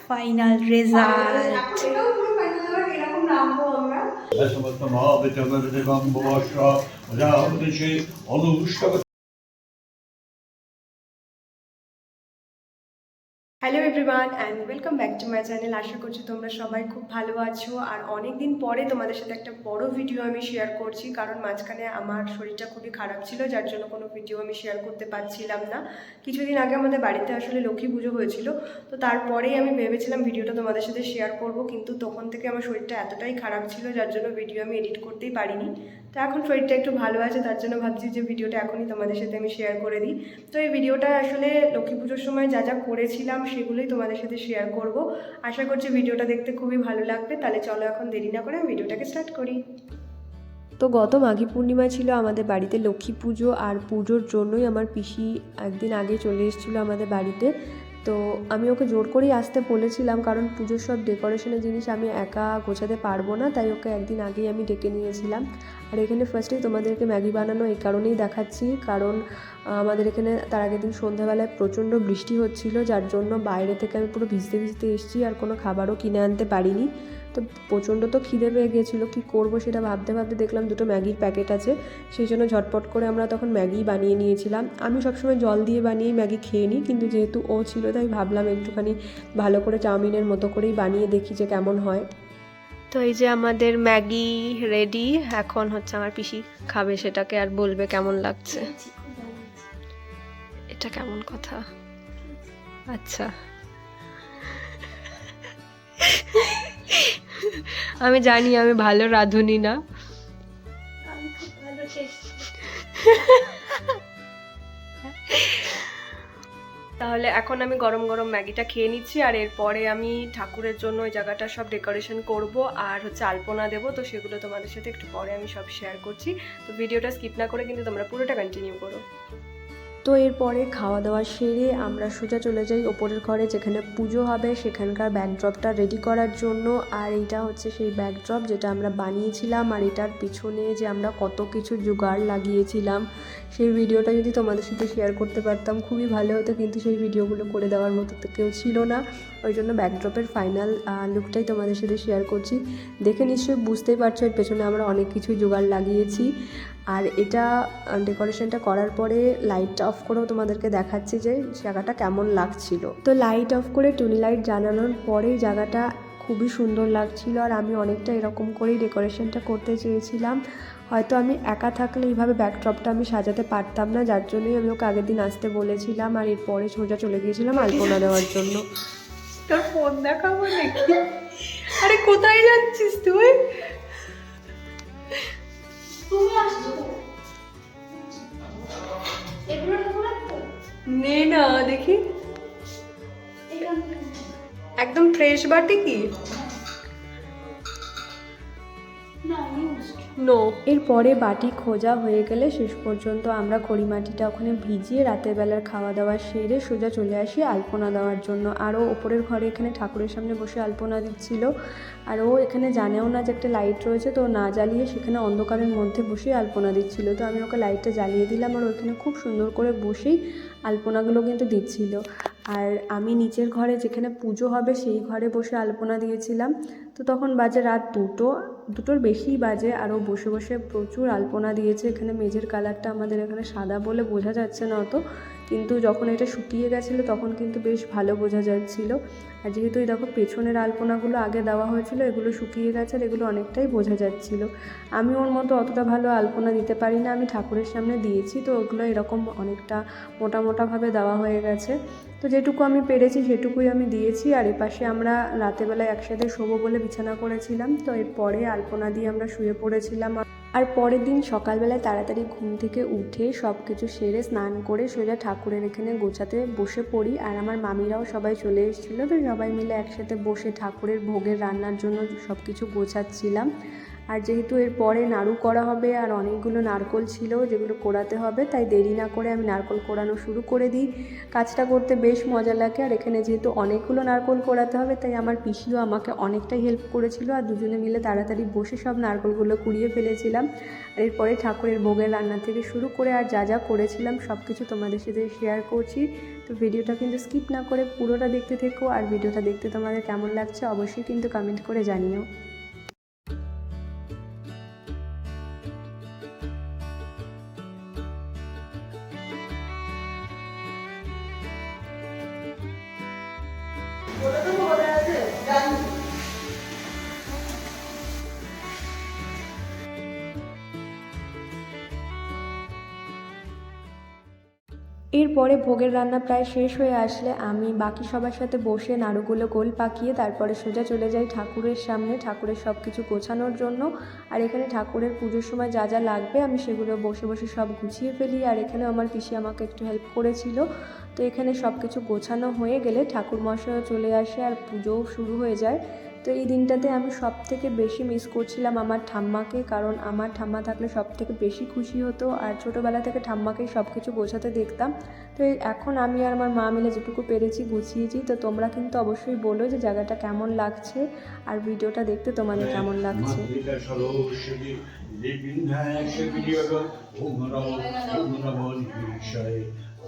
Final result. Hello everyone and welcome back to my channel. আশা করছি তোমরা সবাই খুব ভালো আছো। আর অনেক দিন পরে তোমাদের সাথে একটা বড় ভিডিও আমি শেয়ার করছি, কারণ মাঝখানে আমার শরীরটা খুবই খারাপ ছিল, যার জন্য কোনো ভিডিও আমি শেয়ার করতে পারছিলাম না। কিছুদিন আগে আমাদের বাড়িতে আসলে লক্ষ্মী পুজো হয়েছিল, তো তারপরেই আমি ভেবেছিলাম ভিডিওটা তোমাদের সাথে শেয়ার করব, কিন্তু তখন থেকে আমার শরীরটা এতটাই খারাপ ছিল যার জন্য ভিডিও আমি এডিট করতেই পারিনি। তো এখন শরীরটা একটু ভালো আছে, তার জন্য ভাবছি যে ভিডিওটা এখনই তোমাদের সাথে আমি শেয়ার করে দিই। তো এই ভিডিওটা আসলে লক্ষ্মী পুজোর সময় যা যা করেছিলাম সেগুলোই তোমাদের সাথে শেয়ার করব। আশা করছি ভিডিওটা দেখতে খুবই ভালো লাগবে। তাহলে চলো এখন দেরি না করে আমি ভিডিওটাকে স্টার্ট করি। তো গত মাঘী পূর্ণিমা ছিল আমাদের বাড়িতে লক্ষ্মী পুজো, আর পুজোর জন্যই আমার পিসি একদিন আগে চলে এসেছিলো আমাদের বাড়িতে। তো আমি ওকে জোর করেই আসতে বলেছিলাম, কারণ পুজোর সব ডেকোরেশনের জিনিস আমি একা গোছাতে পারবো না, তাই ওকে একদিন আগেই আমি ডেকে নিয়েছিলাম। আর এখানে ফার্স্টেই তোমাদেরকে ম্যাগি বানানো এই কারণেই দেখাচ্ছি, কারণ আমাদের এখানে তার আগের দিন সন্ধ্যাবেলায় প্রচণ্ড বৃষ্টি হচ্ছিল, যার জন্য বাইরে থেকে আমি পুরো ভিজতে ভিজতে এসেছি, আর কোনো খাবারও কিনে আনতে পারিনি। তো প্রচণ্ড তো খিদে পেয়ে গিয়েছিলো, কী করবো সেটা ভাবতে ভাবতে দেখলাম দুটো ম্যাগির প্যাকেট আছে, সেই জন্য ঝটপট করে আমরা তখন ম্যাগি বানিয়ে নিয়েছিলাম। আমি সবসময় জল দিয়ে বানিয়ে ম্যাগি খেয়ে নিই, কিন্তু যেহেতু ও ছিল তাই ভাবলাম একটুখানি ভালো করে চাউমিনের মতো করেই বানিয়ে দেখি যে কেমন হয়। তো এই যে আমাদের ম্যাগি রেডি, এখন হচ্ছে আমার পিসি খাবে সেটাকে আর বলবে কেমন লাগছে। এটা কেমন কথা? আচ্ছা, আমি জানি আমি ভালো রাঁধুনি না। তাহলে এখন আমি গরম গরম ম্যাগিটা খেয়ে নিচ্ছি, আর এরপরে আমি ঠাকুরের জন্য ওই জায়গাটা সব ডেকোরেশন করব, আর হচ্ছে আলপনা দেবো। তো সেগুলো তোমাদের সাথে একটু পরে আমি সব শেয়ার করছি। তো ভিডিওটা স্কিপ না করে কিন্তু তোমরা পুরোটা কন্টিনিউ করো। তো এরপরে খাওয়া দাওয়া সেরে আমরা সোজা চলে যাই ওপরের ঘরে, যেখানে পুজো হবে সেখানকার ব্যাকড্রপটা রেডি করার জন্য। আর এইটা হচ্ছে সেই ব্যাকড্রপ যেটা আমরা বানিয়েছিলাম, আর এটার পিছনে যে আমরা কত কিছু জোগাড় লাগিয়েছিলাম সেই ভিডিওটা যদি তোমাদের সাথে শেয়ার করতে পারতাম খুবই ভালো হতো, কিন্তু সেই ভিডিওগুলো করে দেওয়ার মতো তো কেউ ছিল না। ওই জন্য ব্যাকড্রপের ফাইনাল লুকটাই তোমাদের সাথে শেয়ার করছি। দেখে নিশ্চয়ই বুঝতেই পারছো এর পেছনে আমরা অনেক কিছু জোগাড় লাগিয়েছি। আর এটা ডেকোরেশনটা করার পরে লাইটটা অফ করেও তোমাদেরকে দেখাচ্ছি যে জায়গাটা কেমন লাগছিল। তো লাইট অফ করে টুনি লাইট জ্বালানোর পরেই জায়গাটা খুবই সুন্দর লাগছিল, আর আমি অনেকটা এরকম করেই ডেকোরেশনটা করতে চেয়েছিলাম। হয়তো আমি একা থাকলে এইভাবে ব্যাকড্রপটা আমি সাজাতে পারতাম না, যার জন্যই আমি ওকে আগের দিন আসতে বলেছিলাম, আর এরপরে সোজা চলে গিয়েছিলাম আলপনা দেওয়ার জন্য। তোর ফোন দেখাবো নাকি? আরে কোথায় যাচ্ছিস তুই? নে না দেখি, একদম ফ্রেশ বাটি কি? নো। এরপরে বাটি খোঁজা হয়ে গেলে শেষ পর্যন্ত আমরা খড়িমাটিটা ওখানে ভিজিয়ে রাতের বেলার খাওয়া দাওয়া সেরে সোজা চলে আসি আলপনা দেওয়ার জন্য। আরও ওপরের ঘরে এখানে ঠাকুরের সামনে বসে আলপনা দিচ্ছিল, আর ও এখানে জানেও না যে একটা লাইট রয়েছে, তো না জ্বালিয়ে সেখানে অন্ধকারের মধ্যে বসেই আলপনা দিচ্ছিল। তো আমি ওকে লাইটটা জ্বালিয়ে দিলাম, আর ওইখানে খুব সুন্দর করে বসেই আলপনাগুলো কিন্তু দিচ্ছিল। আর আমি নিচের ঘরে যেখানে পুজো হবে সেই ঘরে বসে আলপনা দিয়েছিলাম। তো তখন বাজে রাত 2টোর বেশিই বাজে, আরও বসে বসে প্রচুর আলপনা দিয়েছে। এখানে মেঝের কালারটা আমাদের এখানে সাদা বলে বোঝা যাচ্ছে না অত, কিন্তু যখন এটা শুকিয়ে গেছিলো তখন কিন্তু বেশ ভালো বোঝা যাচ্ছিলো। আর যেহেতু এই দেখো পেছনের আলপনাগুলো আগে দেওয়া হয়েছিল, এগুলো শুকিয়ে গেছে, আর এগুলো অনেকটাই বোঝা যাচ্ছিলো। আমি ওর মতো অতটা ভালো আলপনা দিতে পারি না, আমি ঠাকুরের সামনে দিয়েছি, তো ওগুলো এরকম অনেকটা মোটা মোটাভাবে দেওয়া হয়ে গেছে। তো যেটুকু আমি পেরেছি সেটুকুই আমি দিয়েছি। আর এপাশে আমরা রাতেবেলায় একসাথে শোবো বলে বিছানা করেছিলাম, তো এরপরে আলপনা দিয়ে আমরা শুয়ে পড়েছিলাম। আর পরের দিন সকালবেলায় তাড়াতাড়ি ঘুম থেকে উঠে সব কিছু সেরে স্নান করে সোজা ঠাকুরের এখানে গোছাতে বসে পড়ি। আর আমার মামিরাও সবাই চলে এসেছিলো, তো সবাই মিলে একসাথে বসে ঠাকুরের ভোগের রান্নার জন্য সব কিছু গোছাচ্ছিলাম। আর যেহেতু এর পরে নাড়ু করা হবে আর অনেকগুলো নারকোল ছিল যেগুলো কোড়াতে হবে, তাই দেরি না করে আমি নারকোল কোড়ানো শুরু করে দিই। কাজটা করতে বেশ মজা লাগে। আর এখানে যেহেতু অনেকগুলো নারকোল কোড়াতে হবে, তাই আমার পিসিও আমাকে অনেকটাই হেল্প করেছিল আর দুজনে মিলে তাড়াতাড়ি বসে সব নারকোলগুলো কুড়িয়ে ফেলেছিলাম। আর এরপরে ঠাকুরের ভোগের রান্না থেকে শুরু করে আর যা যা করেছিলাম সব কিছু তোমাদের সাথে শেয়ার করছি। তো ভিডিওটা কিন্তু স্কিপ না করে পুরোটা দেখতে থেকো। আর ভিডিওটা দেখতে তোমাদের কেমন লাগছে অবশ্যই কিন্তু কমেন্ট করে জানিও। এরপরে ভোগের রান্না প্রায় শেষ হয়ে আসলে আমি বাকি সবার সাথে বসে নাড়ুগুলো গোল পাকিয়ে তারপরে সোজা চলে যাই ঠাকুরের সামনে ঠাকুরের সব কিছু গোছানোর জন্য। আর এখানে ঠাকুরের পুজোর সময় যা যা লাগবে আমি সেগুলো বসে বসে সব গুছিয়ে ফেলি। আর এখানে আমার পিসি আমাকে একটু হেল্প করেছিল। তো এখানে সব কিছু গোছানো হয়ে গেলে ঠাকুর মশাইও চলে আসে আর পুজোও শুরু হয়ে যায়। তো এই দিনটাতে আমি সব থেকে বেশি মিস করছিলাম আমার ঠাম্মাকে, কারণ আমার ঠাম্মা থাকলে সব থেকে বেশি খুশি হতো আর ছোটোবেলা থেকে ঠাম্মাকেই সব কিছু গোছাতে দেখতাম। তো এখন আমি আর আমার মা মিলে যেটুকু পেরেছি গুছিয়েছি। তো তোমরা কিন্তু অবশ্যই বলো যে জায়গাটা কেমন লাগছে আর ভিডিওটা দেখতে তোমাদের কেমন লাগছে।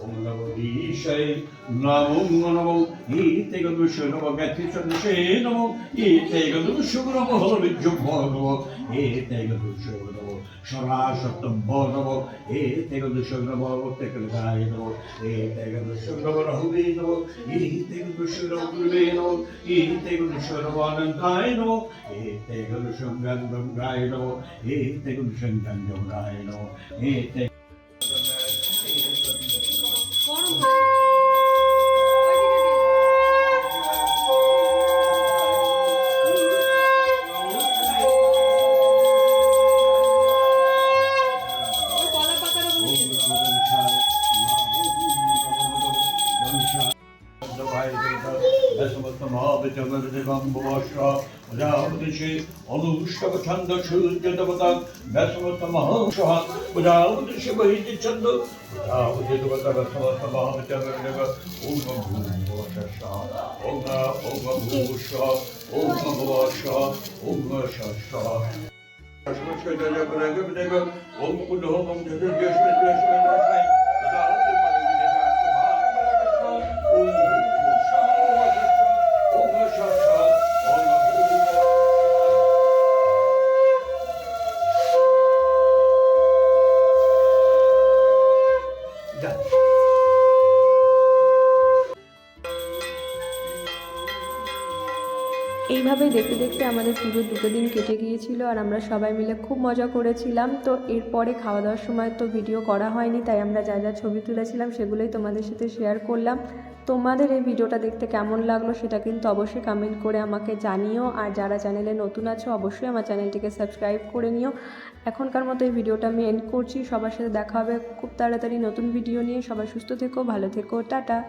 Om Namo Ishai Namo Namo Ite Gadu Shunamo Gati Chanse Namo Ite Gadu Shunamo Holijumbo Ite Gadu Shunamo Sharashatam Bonamo Ite Gadu Shunamo Tekalai Namo Ite Gadu Shunamo Rahuli Namo Ite Gadu Shunamo Namo Ite Gadu Shunamo Anantai Namo Ite Gadu Shungandam Gai Namo Ite Gadu Shungandam Gai Namo Ite অনুষ্ঠব ছন্দ সূর্য দেবতা ব্যসমত মহর্ষহ প্রজাপতি বহিতে ছন্দ প্রজাপতি দেবতা ব্যসমত মহাবিচন্দ্র ওম ভূর্ভুবস্স ওম ওম ভূর্ভুবস্স ওম ভুবস্স ওম শস্স ওম কুণ্ডহম যজ্ঞস্মৃতি এইভাবেই দেখতে দেখতে আমাদের পুজোর 2 দিন কেটে গিয়েছিল আর আমরা সবাই মিলে খুব মজা করেছিলাম। তো এরপরে খাওয়া দাওয়ার সময় তো ভিডিও করা হয়নি, তাই আমরা যা যা ছবি তুলেছিলাম সেগুলোই তোমাদের সাথে শেয়ার করলাম। তোমাদের এই ভিডিওটা দেখতে কেমন লাগলো সেটা কিন্তু অবশ্যই কমেন্ট করে আমাকে জানিও। আর যারা চ্যানেলে নতুন আছো অবশ্যই আমার চ্যানেলটিকে সাবস্ক্রাইব করে নিও। এখনকার মতো এই ভিডিওটা আমি এন্ড করছি। সবার সাথে দেখা হবে খুব তাড়াতাড়ি নতুন ভিডিও নিয়ে। সবাই সুস্থ থেকো, ভালো থেকো, টাটা।